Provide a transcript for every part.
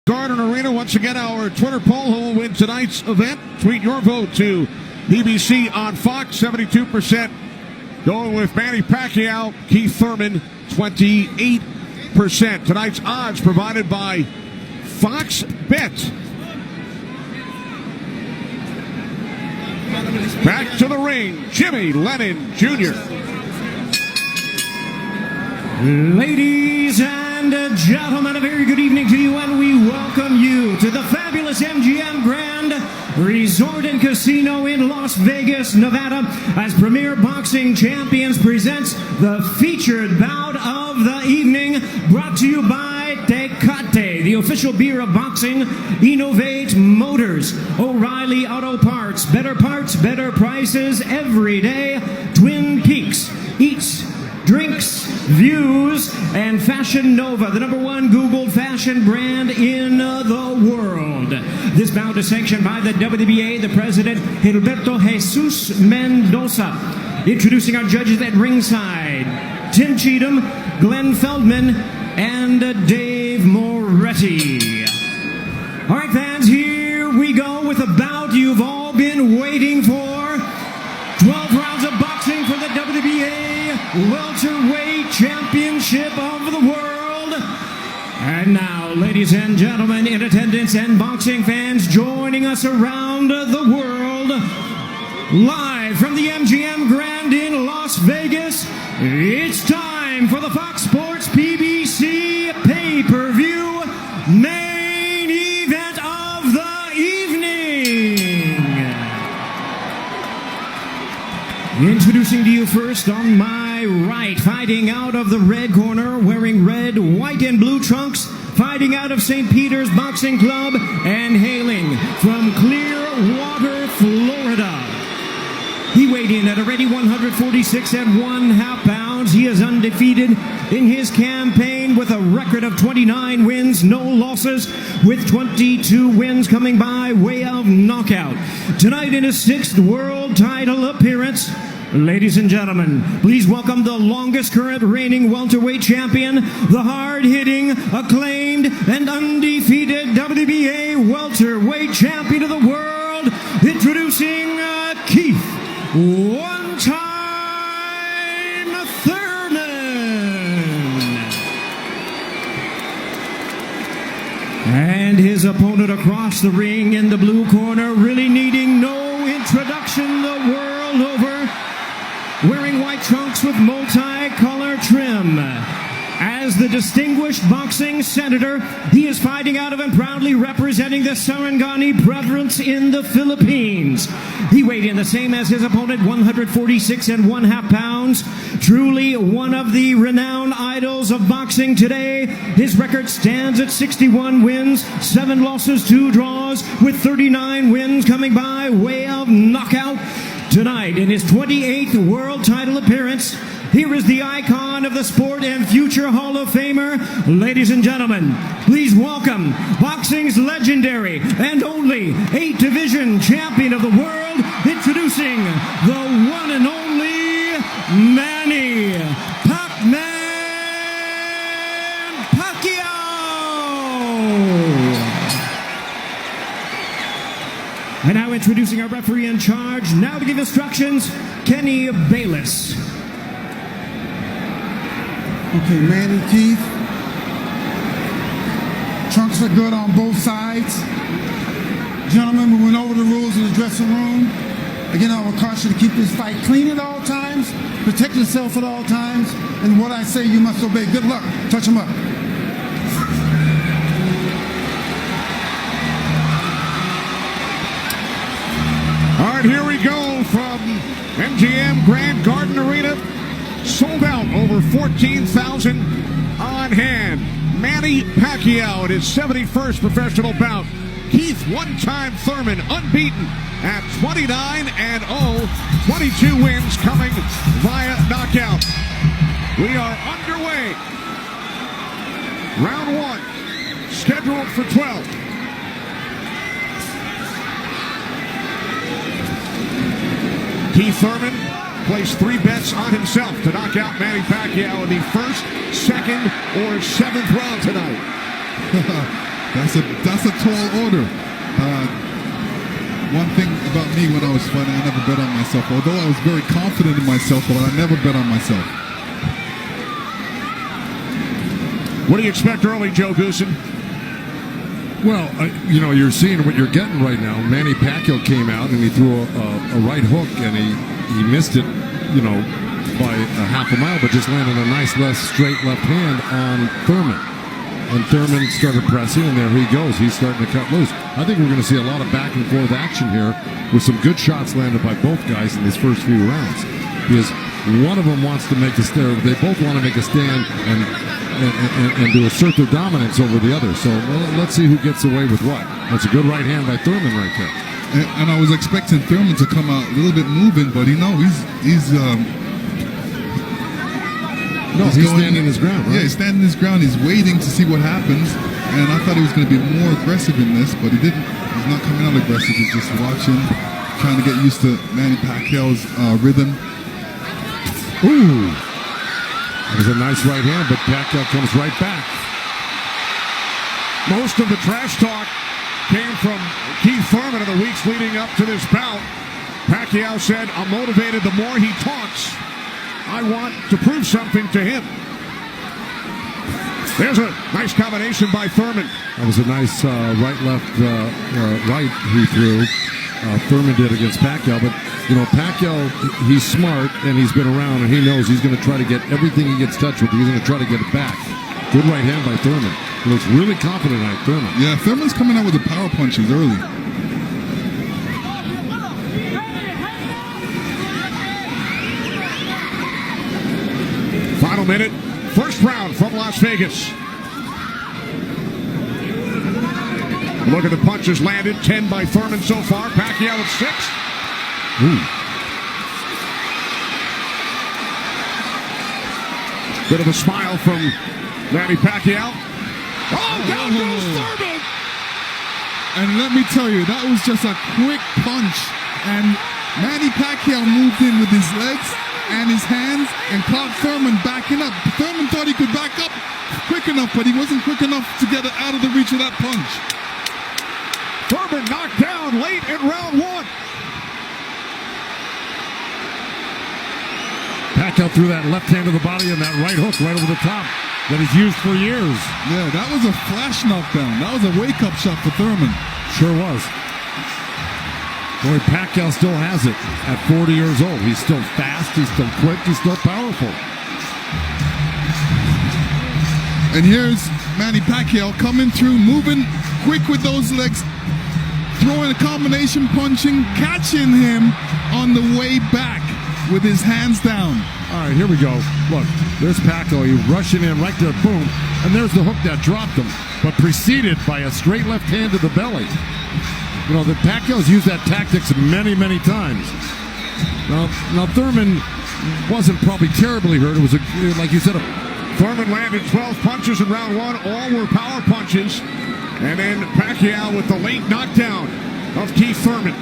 Garden Arena. Once again, our Twitter poll: who will win tonight's event? Tweet your vote to BBC on Fox. 72% going with Manny Pacquiao. Keith Thurman, 28%. Tonight's odds provided by Fox Bet. Back to the ring, Jimmy Lennon Jr. Ladies and gentlemen, a very good evening to you, and we welcome you to the fabulous MGM Grand Resort and Casino in Las Vegas, Nevada, as Premier Boxing Champions presents the featured bout of the evening, brought to you by Tecate, the official beer of boxing, Innovate Motors, O'Reilly Auto Parts, better prices every day, Twin Peaks, Eats, Drinks, Views, and Fashion Nova, the #1 Googled fashion brand in the world. This bout is sanctioned by the WBA, the president, Gilberto Jesus Mendoza. Introducing our judges at ringside, Tim Cheatham, Glenn Feldman, and Dave Moretti. All right, fans, here we go with a bout you've all been waiting for. 12 rounds of boxing for the WBA Welterweight Championship of the world. And now, ladies and gentlemen in attendance and boxing fans joining us around the world, live from the MGM Grand in Las Vegas, it's time for the Fox Sports PBC pay-per-view main event of the evening. Introducing to you first on my right, fighting out of the red corner, wearing red, white, and blue trunks, fighting out of St. Peter's Boxing Club, and hailing from Clearwater, Florida. He weighed in at a ready 146 1/2 pounds. He is undefeated in his campaign with a record of 29 wins, no losses, with 22 wins coming by way of knockout. Tonight in his 6th world title appearance, ladies and gentlemen, please welcome the longest current reigning welterweight champion, the hard-hitting, acclaimed, and undefeated WBA welterweight champion of the world, introducing Keith one-time Thurman. And his opponent across the ring in the blue corner, really needing no introduction the world over, wearing white trunks with multi-color trim. As the distinguished boxing senator, he is fighting out of and proudly representing the Sarangani Province in the Philippines. He weighed in the same as his opponent, 146 1/2 pounds. Truly one of the renowned idols of boxing today. His record stands at 61 wins, 7 losses, 2 draws, with 39 wins coming by way of knockout. Tonight, in his 28th world title appearance, here is the icon of the sport and future Hall of Famer. Ladies and gentlemen, please welcome boxing's legendary and only 8-division champion of the world, introducing the one and only Manny Pacquiao. And now introducing our referee in charge, now to give instructions, Kenny Bayless. Okay, Manny, Keith. Trunks are good on both sides. Gentlemen, we went over the rules in the dressing room. Again, I will caution you to keep this fight clean at all times, protect yourself at all times, and what I say you must obey. Good luck. Touch them up. All right, here we go from MGM Grand Garden Arena. Sold out, over 14,000 on hand. Manny Pacquiao at his 71st professional bout. Keith one-time Thurman, unbeaten at 29-0, 22 wins coming via knockout. We are underway. Round 1, scheduled for 12. Keith Thurman placed 3 bets on himself to knock out Manny Pacquiao in the 1st, 2nd, or 7th round tonight. That's a tall order. One thing about me when I was fighting, I never bet on myself. Although I was very confident in myself, but I never bet on myself. What do you expect early, Joe Goosen? Well, you're seeing what you're getting right now. Manny Pacquiao came out and he threw a right hook and he missed it, by a half a mile, but just landed a nice straight left hand on Thurman. And Thurman started pressing, and there he goes. He's starting to cut loose. I think we're going to see a lot of back and forth action here with some good shots landed by both guys in these first few rounds. Because one of them wants to make a stand. They both want to make a stand and to assert their dominance over the other. So let's see who gets away with what. That's a good right hand by Thurman right there. And I was expecting Thurman to come out a little bit moving, but he's standing his ground, right? Yeah, he's standing his ground. He's waiting to see what happens. And I thought he was going to be more aggressive in this, but he didn't. He's not coming out aggressive. He's just watching, trying to get used to Manny Pacquiao's rhythm. Ooh. That was a nice right hand, but Pacquiao comes right back. Most of the trash talk came from Keith Thurman in the weeks leading up to this bout. Pacquiao said, "I'm motivated the more he talks. I want to prove something to him." There's a nice combination by Thurman. That was a nice right-left right he threw. Thurman did against Pacquiao, but Pacquiao, he's smart and he's been around and he knows he's going to try to get everything he gets touched with. He's going to try to get it back. Good right hand by Thurman. He looks really confident at Thurman. Yeah, Thurman's coming out with the power punches early. Final minute, first round from Las Vegas. Look at the punches landed. 10 by Thurman so far. Pacquiao at 6. Ooh. Bit of a smile from Manny Pacquiao. Oh, down goes Thurman! And let me tell you, that was just a quick punch. And Manny Pacquiao moved in with his legs and his hands and caught Thurman backing up. Thurman thought he could back up quick enough, but he wasn't quick enough to get it out of the reach of that punch. Thurman knocked down late in round 1. Pacquiao threw that left hand to the body and that right hook right over the top that he's used for years. Yeah, that was a flash knockdown. That was a wake-up shot for Thurman. Sure was. Boy, Pacquiao still has it at 40 years old. He's still fast, he's still quick, he's still powerful. And here's Manny Pacquiao coming through, moving quick with those legs, throwing a combination punching, catching him on the way back with his hands down. All right, here we go. Look, there's Pacquiao. He's rushing in right there, boom. And there's the hook that dropped him, but preceded by a straight left hand to the belly. The Pacquiao's used that tactics many, many times. Now Thurman wasn't probably terribly hurt. It was, like you said, Thurman landed 12 punches in round 1. All were power punches. And then Pacquiao with the late knockdown of Keith Thurman.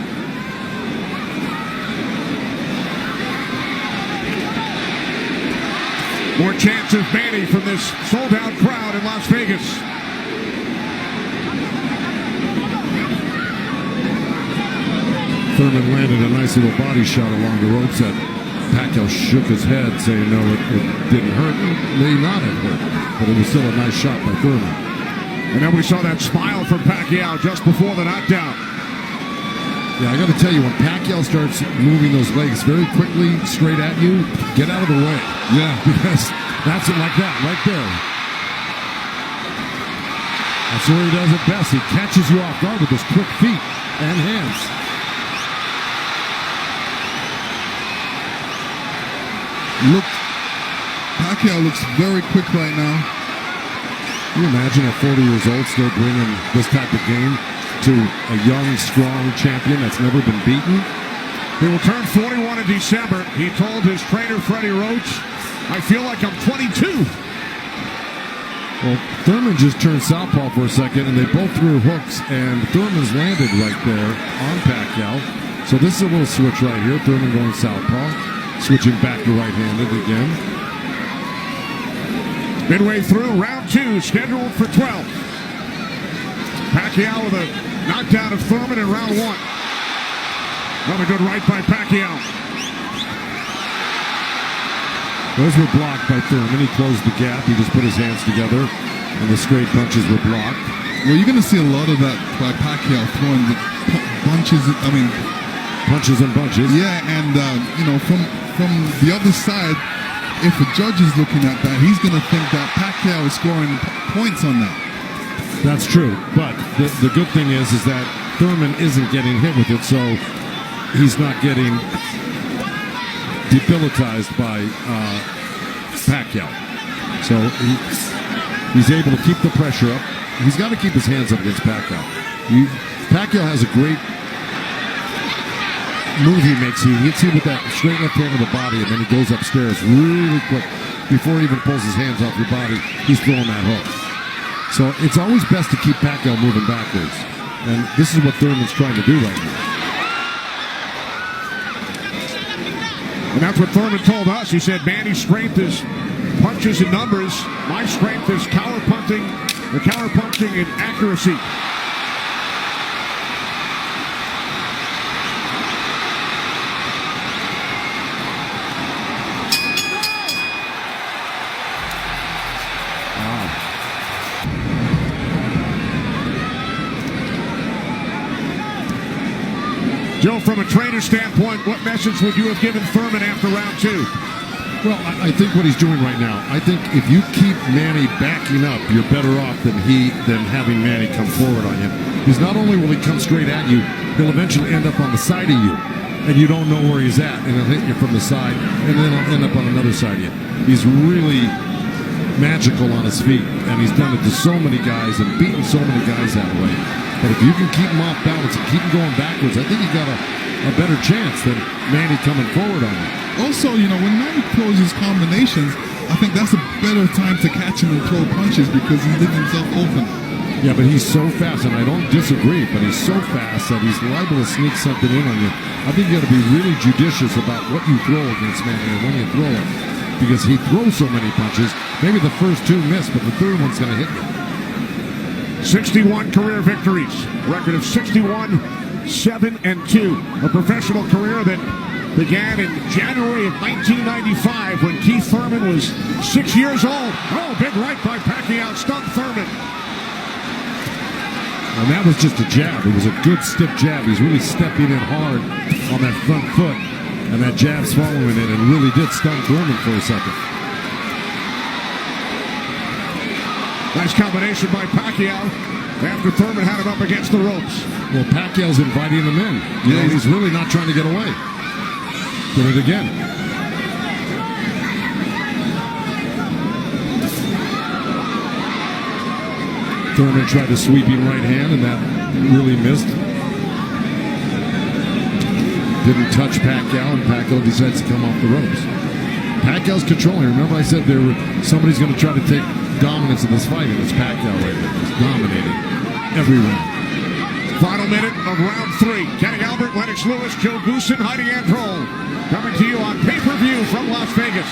More chance of Manny from this sold-out crowd in Las Vegas. Thurman landed a nice little body shot along the ropes that Pacquiao shook his head, saying no, it didn't hurt. It may not have hurt, but it was still a nice shot by Thurman. And then we saw that smile from Pacquiao just before the knockdown. Yeah, I got to tell you, when Pacquiao starts moving those legs very quickly straight at you, get out of the way. Yeah. Because that's it like that, right there. That's where he does it best. He catches you off guard with his quick feet and hands. Look, Pacquiao looks very quick right now. Can you imagine at 40 years old still bringing this type of game to a young, strong champion that's never been beaten? He will turn 41 in December. He told his trainer, Freddie Roach, "I feel like I'm 22. Well, Thurman just turned southpaw for a second, and they both threw hooks, and Thurman's landed right there on Pacquiao. So this is a little switch right here. Thurman going southpaw. Switching back to right-handed again. Midway through round 2, scheduled for 12. Pacquiao with a knockdown of Thurman in round one. Another good right by Pacquiao. Those were blocked by Thurman. He closed the gap. He just put his hands together, and the straight punches were blocked. Well, you're going to see a lot of that by Pacquiao throwing the punches. Punches and bunches. Yeah, and from the other side, if a judge is looking at that, he's going to think that Pacquiao is scoring points on that. That's true, but the good thing is that Thurman isn't getting hit with it, so he's not getting debilitized by Pacquiao. So he's able to keep the pressure up. He's got to keep his hands up against Pacquiao. Pacquiao has a great move he makes. He hits you with that straight left hand of the body, and then he goes upstairs really quick. Before he even pulls his hands off your body, he's throwing that hook. So it's always best to keep Pacquiao moving backwards. And this is what Thurman's trying to do right now. And that's what Thurman told us. He said, Manny's strength is punches and numbers. My strength is counter-punching and accuracy. Joe, from a trainer standpoint, what message would you have given Thurman after round two? Well, I think what he's doing right now, I think if you keep Manny backing up, you're better off than having Manny come forward on him. Because not only will he come straight at you, he'll eventually end up on the side of you, and you don't know where he's at, and he'll hit you from the side, and then he'll end up on another side of you. He's really magical on his feet, and he's done it to so many guys and beaten so many guys that way. But if you can keep him off balance and keep him going backwards, I think you got a better chance than Manny coming forward on you. Also, when Manny throws his combinations, I think that's a better time to catch him and throw punches because he leaves himself open. Yeah, but he's so fast, and I don't disagree, but he's so fast that he's liable to sneak something in on you. I think you got to be really judicious about what you throw against Manny and when you throw it, because he throws so many punches. Maybe the first two miss, but the third one's going to hit you. 61 career victories, record of 61, 7-2. A professional career that began in January of 1995 when Keith Thurman was 6 years old. Oh, big right by Pacquiao, stunned Thurman. And that was just a jab. It was a good stiff jab. He's really stepping in hard on that front foot, and that jab's following it and really did stun Thurman for a second. Nice combination by Pacquiao after Thurman had him up against the ropes. Well, Pacquiao's inviting him in. He's really not trying to get away. Did it again. Thurman tried a sweeping right hand, and that really missed. Didn't touch Pacquiao, and Pacquiao decides to come off the ropes. Pacquiao's controlling. Remember I said somebody's going to try to take dominance in this fight, and it's Pacquiao right there. He's dominating every round. Final minute of round three. Kenny Albert, Lennox Lewis, Joe Goosen, Heidi Androl. Coming to you on pay-per-view from Las Vegas.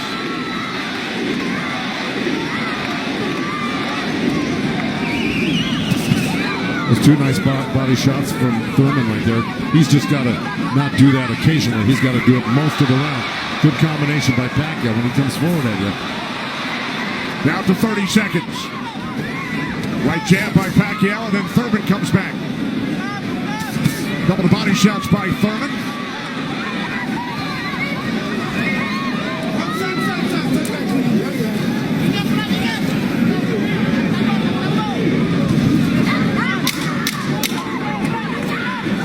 Those two nice body shots from Thurman right there. He's just got to not do that occasionally. He's got to do it most of the round. Good combination by Pacquiao when he comes forward at you. Down to 30 seconds. Right jab by Pacquiao, and then Thurman comes back. Couple of body shots by Thurman.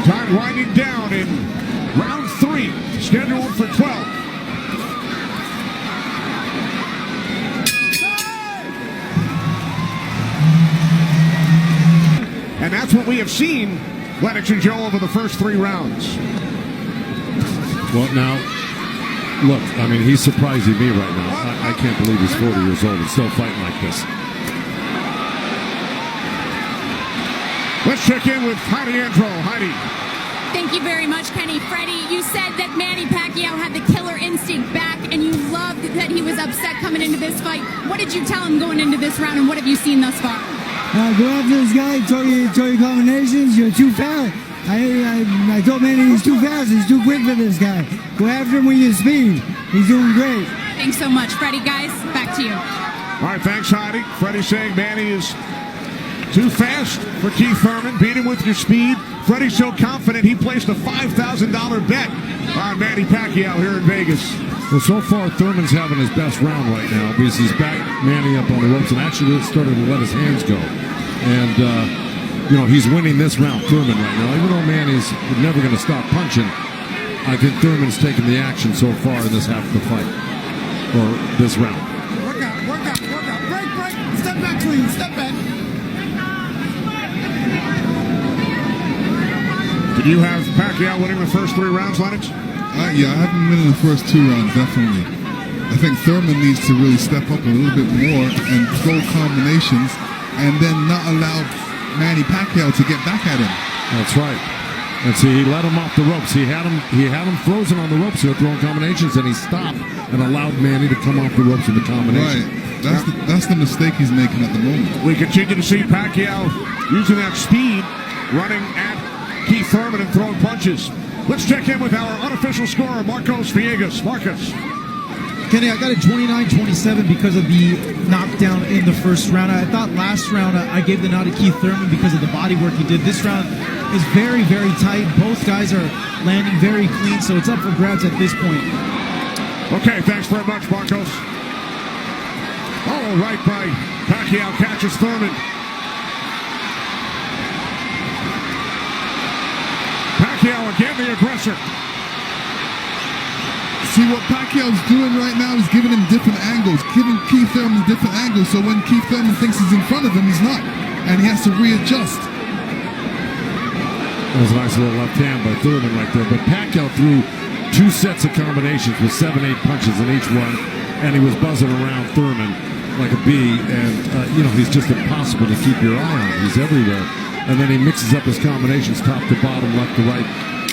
Time winding down in round three, scheduled for 12. And that's what we have seen, Lennox and Joe, over the first three rounds. Well, now, look, I mean, he's surprising me right now. I can't believe he's 40 years old and still fighting like this. Let's check in with Heidi Androl. Heidi. Thank you very much, Kenny. Freddie, you said that Manny Pacquiao had the killer instinct back, and you loved that he was upset coming into this fight. What did you tell him going into this round, and what have you seen thus far? Go after this guy, throw your combinations. You're too fast. I told Manny he's too fast. He's too quick for this guy. Go after him with your speed. He's doing great. Thanks so much, Freddie. Guys, back to you. All right, thanks, Heidi. Freddie saying Manny is too fast for Keith Thurman. Beat him with your speed. Freddie's so confident he placed a $5,000 bet on Manny Pacquiao here in Vegas. Well, so far, Thurman's having his best round right now because he's back Manny up on the ropes and actually started to let his hands go. And, he's winning this round, Thurman, right now. Even though Manny's never going to stop punching, I think Thurman's taken the action so far in this half of the fight, or this round. Work out. Break. Step back, clean. Step back. Did you have Pacquiao winning the first 3 rounds, Lennox? Yeah, I have him winning the first 2 rounds, definitely. I think Thurman needs to really step up a little bit more and throw combinations and then not allow Manny Pacquiao to get back at him. That's right. And see, he let him off the ropes. He had him frozen on the ropes here throwing combinations, and he stopped and allowed Manny to come off the ropes with the combination. Right. That's the mistake he's making at the moment. We continue to see Pacquiao using that speed, running at Keith Thurman and throwing punches. Let's check in with our unofficial scorer, Marcos Villegas. Marcos. Kenny, I got a 29-27 because of the knockdown in the first round. I thought last round I gave the nod to Keith Thurman because of the body work he did. This round is very, very tight. Both guys are landing very clean, so it's up for grabs at this point. Okay, thanks very much, Marcos. Oh, right by Pacquiao catches Thurman. Pacquiao again, the aggressor. See, what Pacquiao's doing right now is giving him different angles, giving Keith Thurman different angles, so when Keith Thurman thinks he's in front of him, he's not, and he has to readjust. That was a nice little left hand by Thurman right there, but Pacquiao threw 2 sets of combinations with 7-8 punches in each one, and he was buzzing around Thurman like a bee, and, he's just impossible to keep your eye on. He's everywhere. And then he mixes up his combinations top to bottom, left to right.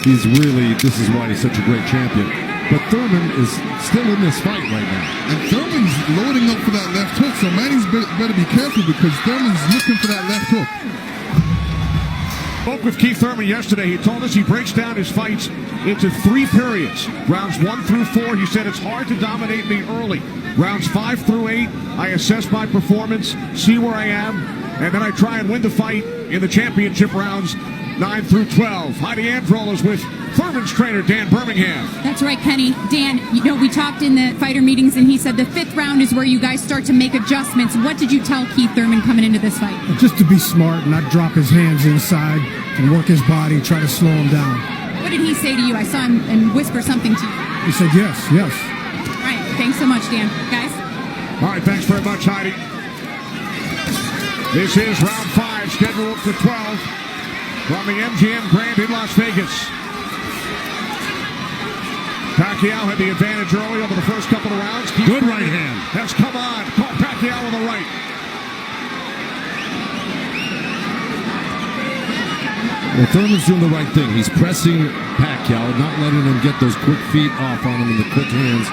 This is why he's such a great champion. But Thurman is still in this fight right now. And Thurman's loading up for that left hook, so Manny's better be careful because Thurman's looking for that left hook. Spoke with Keith Thurman yesterday. He told us he breaks down his fights into 3 periods. Rounds 1 through 4, he said it's hard to dominate me early. Rounds 5 through 8, I assess my performance, see where I am, and then I try and win the fight in the championship rounds 9 through 12. Heidi Androl is with Thurman's trainer, Dan Birmingham. That's right, Kenny. Dan, we talked in the fighter meetings, and he said the 5th round is where you guys start to make adjustments. What did you tell Keith Thurman coming into this fight? Just to be smart, not drop his hands inside and work his body, try to slow him down. What did he say to you? I saw him and whisper something to you. He said yes. All right, thanks so much, Dan. Guys? All right, thanks very much, Heidi. This is round 5, scheduled for 12 from the MGM Grand in Las Vegas. Pacquiao had the advantage early over the first couple of rounds. Good right hand. Has come on. Caught Pacquiao with the right. Well, Thurman's doing the right thing. He's pressing Pacquiao, not letting him get those quick feet off on him and the quick hands.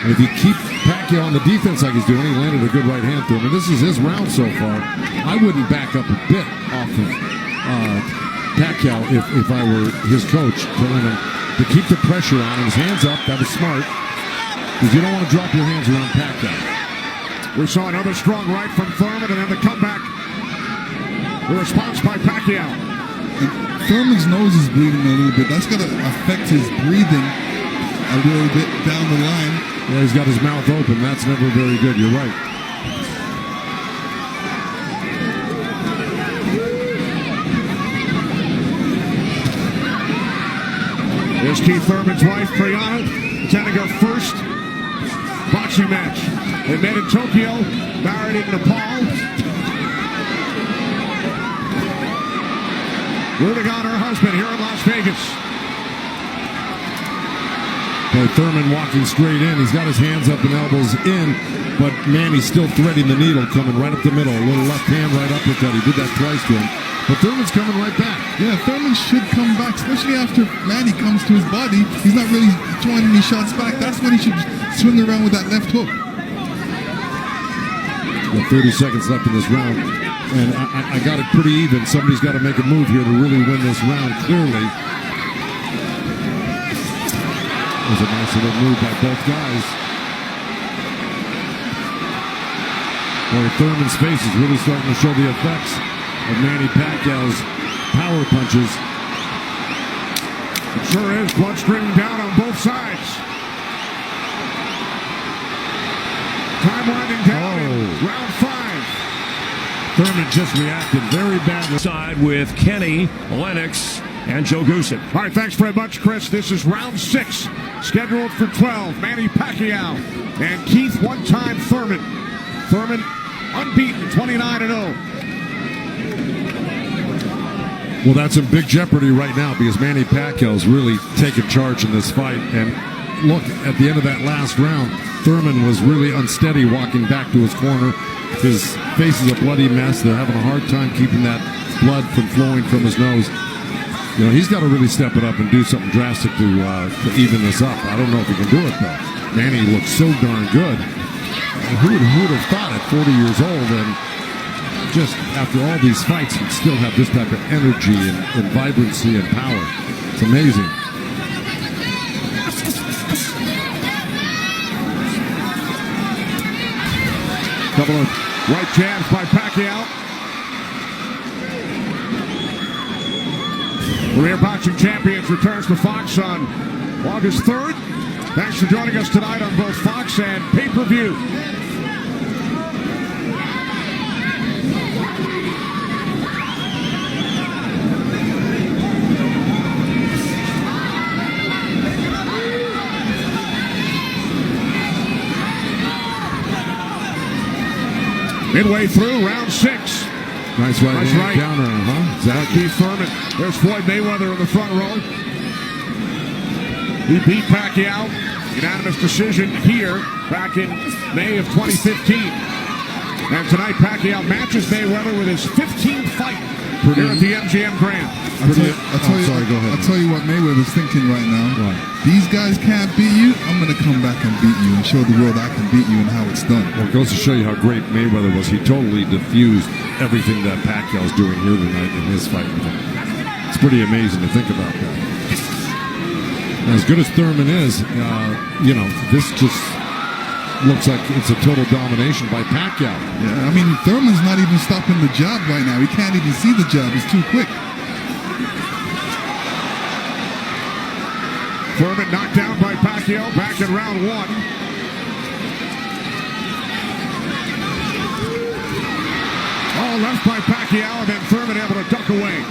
And if you keep Pacquiao on the defense like he's doing, he landed a good right hand through him. And this is his round so far. I wouldn't back up a bit off of Pacquiao if I were his coach, telling him to keep the pressure on him. His hands up. That was smart. Because you don't want to drop your hands around Pacquiao. We saw another strong right from Thurman, and then the comeback. The response by Pacquiao. And Thurman's nose is bleeding a little bit. That's going to affect his breathing a little bit down the line. Yeah, he's got his mouth open. That's never very good. You're right. Here's Keith Thurman's wife, Brianna, attending her first boxing match. They met in Tokyo, married in Nepal. Rooting on her husband here in Las Vegas. Boy, Thurman walking straight in. He's got his hands up and elbows in, but Manny's still threading the needle, coming right up the middle. A little left hand, right uppercut. He did that twice to him. But Thurman's coming right back. Yeah, Thurman should come back, especially after Manny comes to his body. He's not really throwing any shots back. That's when he should swing around with that left hook. Got 30 seconds left in this round. And I got it pretty even. Somebody's got to make a move here to really win this round clearly. It was a nice little move by both guys. Boy, Thurman's face is really starting to show the effects of Manny Pacquiao's power punches. It sure is. Blood streaming down on both sides. Time winding down in round 5. Thurman just reacted very badly. Side with Kenny, Lennox, and Joe Goosen. All right, thanks very much, Chris. This is round 6, scheduled for 12. Manny Pacquiao and Keith one-time Thurman. Thurman unbeaten, 29-0. Well, that's in big jeopardy right now because Manny Pacquiao's really taken charge in this fight. And look, at the end of that last round, Thurman was really unsteady walking back to his corner. His face is a bloody mess. They're having a hard time keeping that blood from flowing from his nose. You know, he's got to really step it up and do something drastic to even this up. I don't know if he can do it, though. Manny looks so darn good. Who would have thought at 40 years old and just after all these fights he'd still have this type of energy and vibrancy and power. It's amazing. Couple of right jabs by Pacquiao. Career Boxing Champions returns to Fox on August 3rd. Thanks for joining us tonight on both Fox and pay-per-view. Midway through round 6. Nice right downer, huh? Exactly. Keith Thurman. There's Floyd Mayweather in the front row. He beat Pacquiao. Unanimous decision here back in May of 2015. And tonight Pacquiao matches Mayweather with his 15th fight here at the MGM Grand. I'll tell you what Mayweather's thinking right now. Right. These guys can't beat you. I'm going to come back and beat you and show the world I can beat you and how it's done. Well, it goes to show you how great Mayweather was. He totally diffused everything that Pacquiao's doing here tonight in his fight with him. It's pretty amazing to think about that. And as good as Thurman is, this just looks like it's a total domination by Pacquiao. Yeah, I mean, Thurman's not even stopping the jab right now. He can't even see the jab. It's too quick. Thurman knocked down by Pacquiao back in round 1. All left by Pacquiao, and then Thurman able to duck away.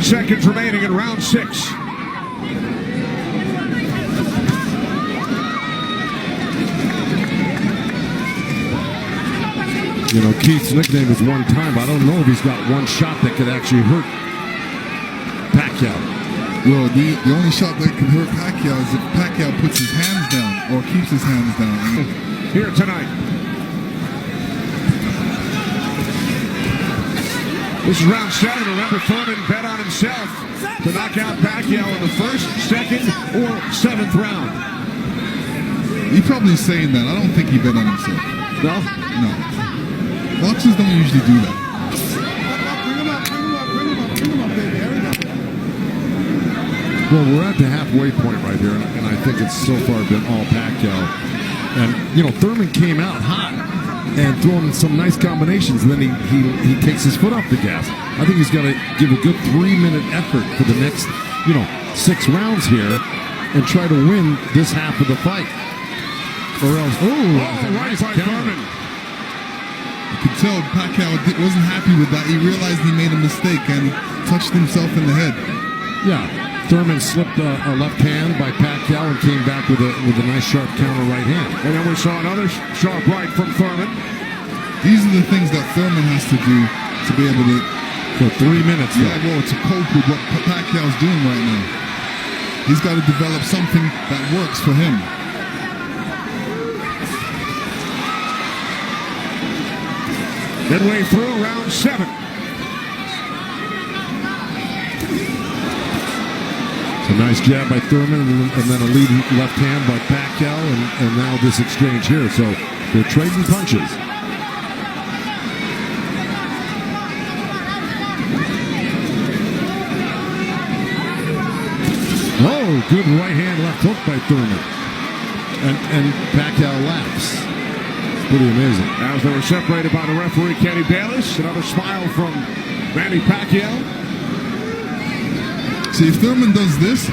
Seconds remaining in round 6. You know, Keith's nickname is one time. I don't know if he's got one shot that could actually hurt Pacquiao. Well, the only shot that can hurt Pacquiao is if Pacquiao puts his hands down or keeps his hands down. Here tonight. This is round 7. Remember, Thurman bet on himself to knock out Pacquiao in the first, second, or 7th round. He's probably saying that. I don't think he bet on himself. No? No. Boxers don't usually do that. Bring him up, baby. Well, we're at the halfway point right here, and I think it's so far been all Pacquiao. And, you know, Thurman came out hot and throwing some nice combinations, and then he takes his foot off the gas. I think he's got to give a good 3-minute effort for the next, 6 rounds here and try to win this half of the fight. Or else, right by Thurman. You could tell Pacquiao wasn't happy with that. He realized he made a mistake and touched himself in the head. Yeah, Thurman slipped a left hand by Pacquiao and came back with a nice sharp counter right hand. And then we saw another sharp right from Thurman. These are the things that Thurman has to do to be able to... For 3 minutes. Yeah, well, to cope with what Pacquiao's doing right now. He's got to develop something that works for him. Midway through round 7. So A nice jab by Thurman, and then a lead left hand by Pacquiao, and now this exchange here. So they're trading punches. Oh, good right hand, left hook by Thurman. And Pacquiao laughs. It's pretty amazing. As they were separated by the referee, Kenny Bayless. Another smile from Manny Pacquiao. See, if Thurman does this,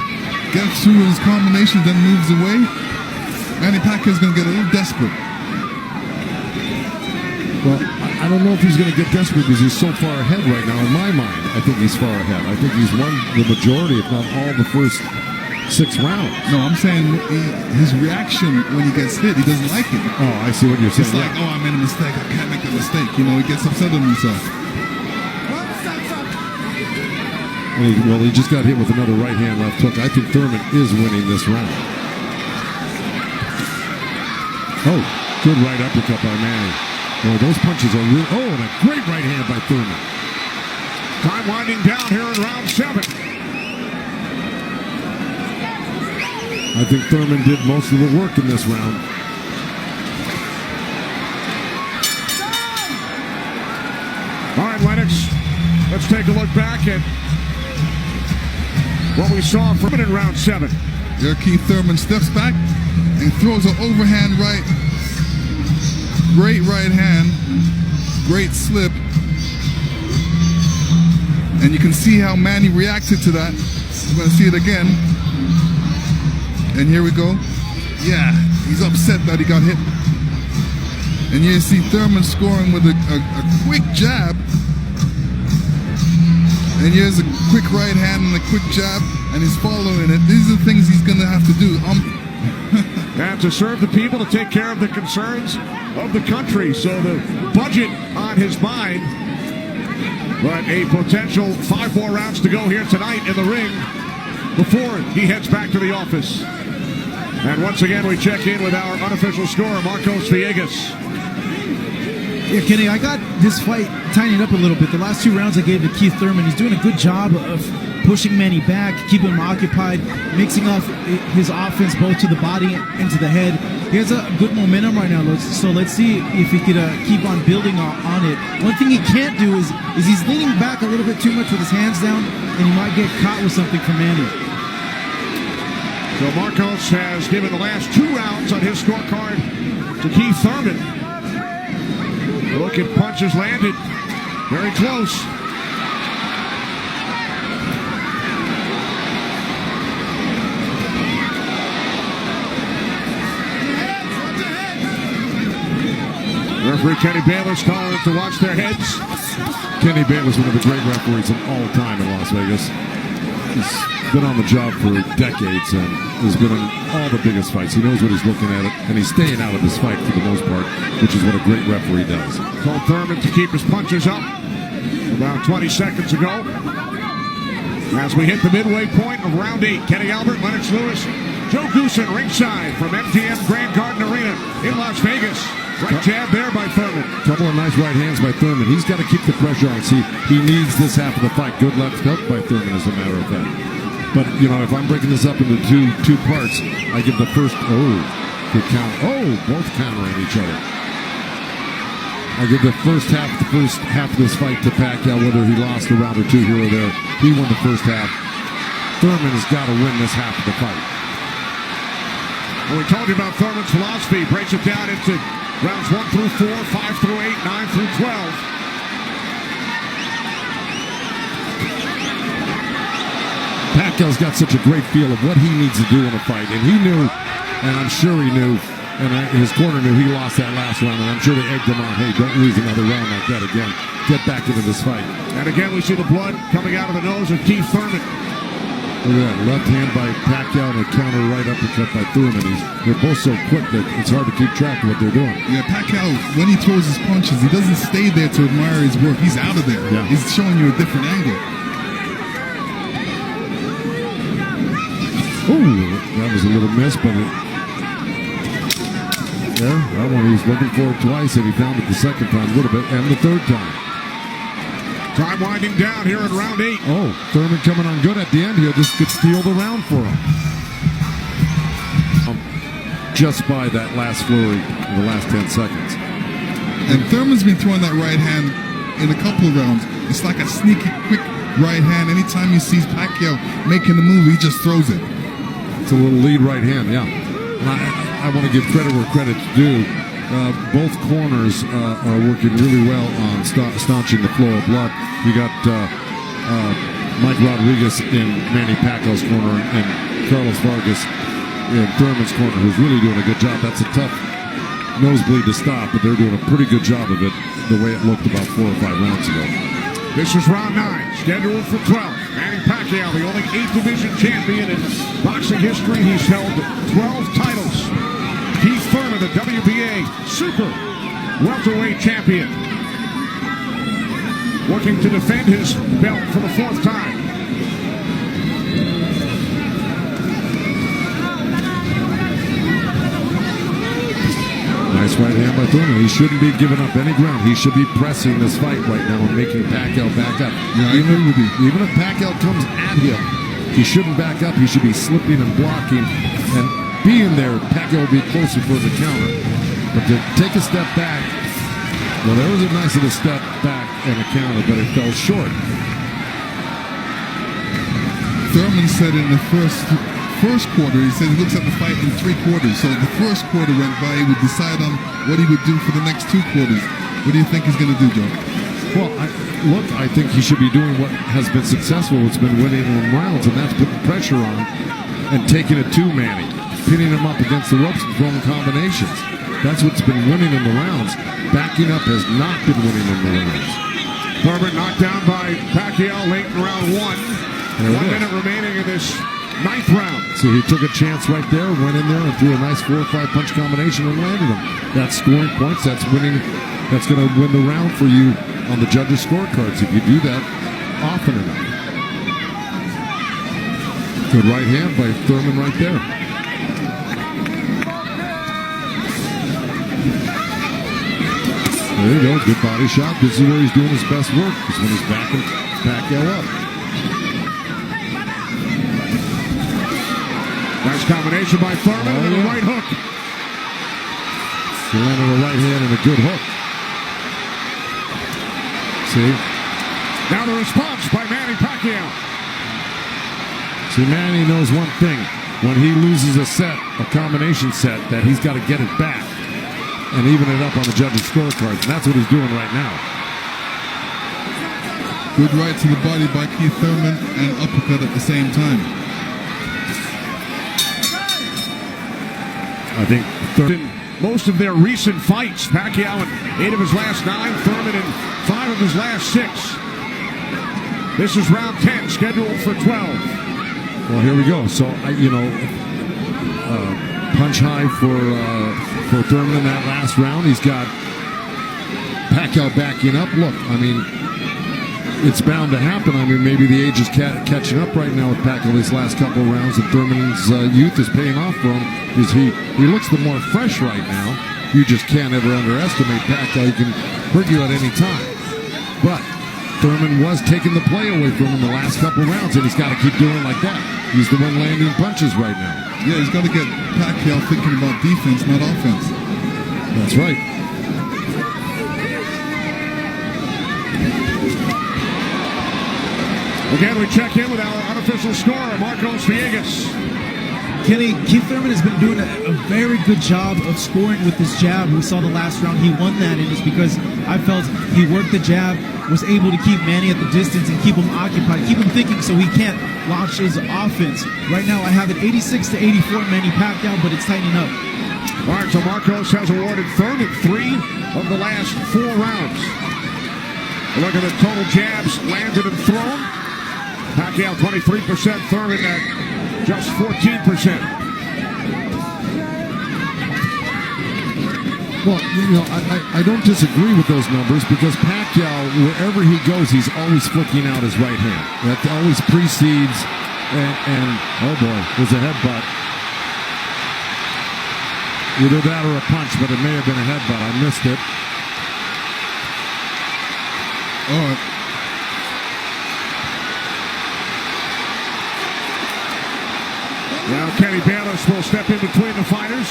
gets through his combination, then moves away, Manny Pacquiao's going to get a little desperate. Well, I don't know if he's going to get desperate because he's so far ahead right now. In my mind, I think he's far ahead. I think he's won the majority, if not all, the first 6 rounds. No, I'm saying his reaction when he gets hit, he doesn't like it. Oh, I see what you're saying. It's like, oh, I made a mistake. I can't make a mistake. You know, he gets upset with himself. Well, he just got hit with another right hand left hook. I think Thurman is winning this round. Oh, good right uppercut by Manny. Boy, those punches are real. Oh, and a great right hand by Thurman. Time winding down here in round 7. I think Thurman did most of the work in this round. All right, Lennox, let's take a look back at what we saw from in round 7. There, Keith Thurman steps back and throws an overhand right. Great right hand. Great slip. And you can see how Manny reacted to that. We're going to see it again. And here we go. Yeah, he's upset that he got hit. And you see Thurman scoring with a quick jab. And here's a quick right hand and a quick jab, and he's following it. These are the things he's going to have to do. And to serve the people, to take care of the concerns of the country. So the budget on his mind. But a potential 5 more rounds to go here tonight in the ring before he heads back to the office. And once again, we check in with our unofficial scorer, Marcos Villegas. Yeah, Kenny, I got this fight tightened up a little bit. The last 2 rounds I gave to Keith Thurman. He's doing a good job of pushing Manny back, keeping him occupied, mixing up his offense both to the body and to the head. He has a good momentum right now, so let's see if he could keep on building on it. One thing he can't do is he's leaning back a little bit too much with his hands down, and he might get caught with something from Manny. So Marcos has given the last 2 rounds on his scorecard to Keith Thurman. Look at punches landed. Very close. Referee Kenny Bayless calling to watch their heads. Kenny Bayless, one of the great referees of all time in Las Vegas. He's been on the job for decades and has been in all the biggest fights. He knows what he's looking at, and he's staying out of this fight for the most part, which is what a great referee does. Told Thurman to keep his punches up about 20 seconds ago. As we hit the midway point of round 8, Kenny Albert, Lennox Lewis, Joe Goosen ringside from MGM Grand Garden Arena in Las Vegas. Right jab there by Thurman. Couple of nice right hands by Thurman. He's got to keep the pressure on. See, he needs this half of the fight. Good left hook by Thurman, as a matter of fact. But, you know, if I'm breaking this up into two parts, I give the first, good count. Oh, both countering each other. I give the first half of this fight to Pacquiao, whether he lost a round or 2 here or there. He won the first half. Thurman has got to win this half of the fight. Well, we told you about Thurman's philosophy. Breaks it down into rounds 1 through 4, 5 through 8, 9 through 12. Pacquiao's got such a great feel of what he needs to do in a fight, and he knew, and I'm sure he knew, and his corner knew he lost that last round, and I'm sure they egged him on, hey, don't lose another round like that again. Get back into this fight. And again, we see the blood coming out of the nose of Keith Thurman. Look at that, left hand by Pacquiao and a counter right uppercut by Thurman. They're both so quick that it's hard to keep track of what they're doing. Yeah, Pacquiao, when he throws his punches, he doesn't stay there to admire his work. He's out of there. Yeah. He's showing you a different angle. Ooh, that was a little miss, but that one he was looking for it twice, and he found it the second time a little bit, and the third time. Time winding down here in round 8. Oh, Thurman coming on good at the end here. This could steal the round for him. Just by that last flurry in the last 10 seconds. And Thurman's been throwing that right hand in a couple of rounds. It's like a sneaky, quick right hand. Anytime he sees Pacquiao making the move, he just throws it. It's a little lead right hand, yeah. And I want to give credit where credit's due. Both corners are working really well on staunching the flow of blood. You got Mike Rodriguez in Manny Pacquiao's corner and Carlos Vargas in Thurman's corner, who's really doing a good job. That's a tough nosebleed to stop, but they're doing a pretty good job of it the way it looked about 4 or 5 rounds ago. This is round 9, scheduled for 12. Manny Pacquiao, the only 8th division champion in boxing history. He's held 12 titles. Keith Thurman, the WBA super welterweight champion, looking to defend his belt for the 4th time. Nice right hand by Thurman. He shouldn't be giving up any ground. He should be pressing this fight right now and making Pacquiao back up. Yeah, I agree with you. Even if Pacquiao comes at him, he shouldn't back up. He should be slipping and blocking and being there. Pacquiao will be closer for the counter. But to take a step back, well, there was a nice little step back and a counter, but it fell short. Thurman said in the first quarter, he said he looks at the fight in 3 quarters. So the first quarter went by, he would decide on what he would do for the next 2 quarters. What do you think he's going to do, Joe? Well, I think he should be doing what has been successful. It's been winning in rounds, and that's putting pressure on and taking it to Manny, pinning him up against the ropes and throwing combinations. That's what's been winning in the rounds. Backing up has not been winning in the rounds. Thurman knocked down by Pacquiao late in round 1. 1 minute remaining in this 9th round. So he took a chance right there, went in there and threw a nice 4 or 5 punch combination and landed him. That's scoring points. That's winning. That's going to win the round for you on the judges' scorecards if you do that often enough. Good right hand by Thurman right there. There you go. Good body shot. This is where he's doing his best work. Is when he's backing Pacquiao up. Nice combination by Thurman and a right hook. He landed a right hand and a good hook. See? Now the response by Manny Pacquiao. See, Manny knows one thing. When he loses a set, a combination set, that he's got to get it back and even it up on the judges' scorecards. And that's what he's doing right now. Good right to the body by Keith Thurman and uppercut at the same time. I think In most of their recent fights, Pacquiao in 8 of his last 9, Thurman in 5 of his last 6. This is round 10, scheduled for 12. Well, here we go. So, punch high for Thurman in that last round. He's got Pacquiao backing up. Look, I mean, it's bound to happen. I mean, maybe the age is catching up right now with Pacquiao these last couple of rounds, and Thurman's youth is paying off for him because he looks the more fresh right now. You just can't ever underestimate Pacquiao. He can hurt you at any time. But Thurman was taking the play away from him the last couple of rounds, and he's got to keep doing it like that. He's the one landing punches right now. Yeah, he's got to get Pacquiao thinking about defense, not offense. That's right. Again, we check in with our unofficial scorer, Marcos Villegas. Kenny, Keith Thurman has been doing a very good job of scoring with his jab. We saw the last round he won that, and it's because I felt he worked the jab, was able to keep Manny at the distance and keep him occupied, keep him thinking so he can't launch his offense. Right now, I have it 86-84 Manny Pacquiao, but it's tightening up. All right, so Marcos has awarded Thurman 3 of the last 4 rounds. Look at the total jabs landed and thrown. Pacquiao 23%, Thurman at just 14%. Well, I don't disagree with those numbers because Pacquiao, wherever he goes, he's always flicking out his right hand. That always precedes, and oh boy, there's a headbutt. Either that or a punch, but it may have been a headbutt. I missed it. Oh, Now Kenny Bayless will step in between the fighters.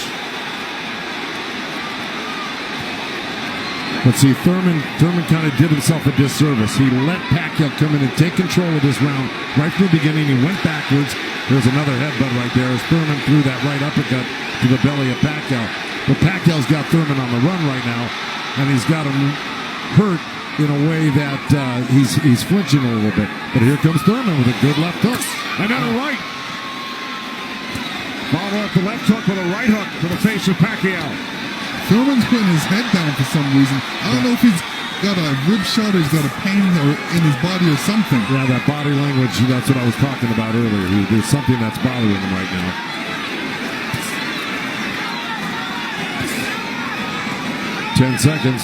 But see, Thurman kind of did himself a disservice. He let Pacquiao come in and take control of this round right from the beginning. He went backwards. There's another headbutt right there as Thurman threw that right uppercut to the belly of Pacquiao. But Pacquiao's got Thurman on the run right now, and he's got him hurt in a way that he's flinching a little bit. But here comes Thurman with a good left hook. Another right. Follow up the left hook with a right hook to the face of Pacquiao. Thurman's putting his head down for some reason. I don't know if he's got a rib shot or he's got a pain or in his body or something. Yeah, that body language, that's what I was talking about earlier. There's something that's bothering him right now. 10 seconds.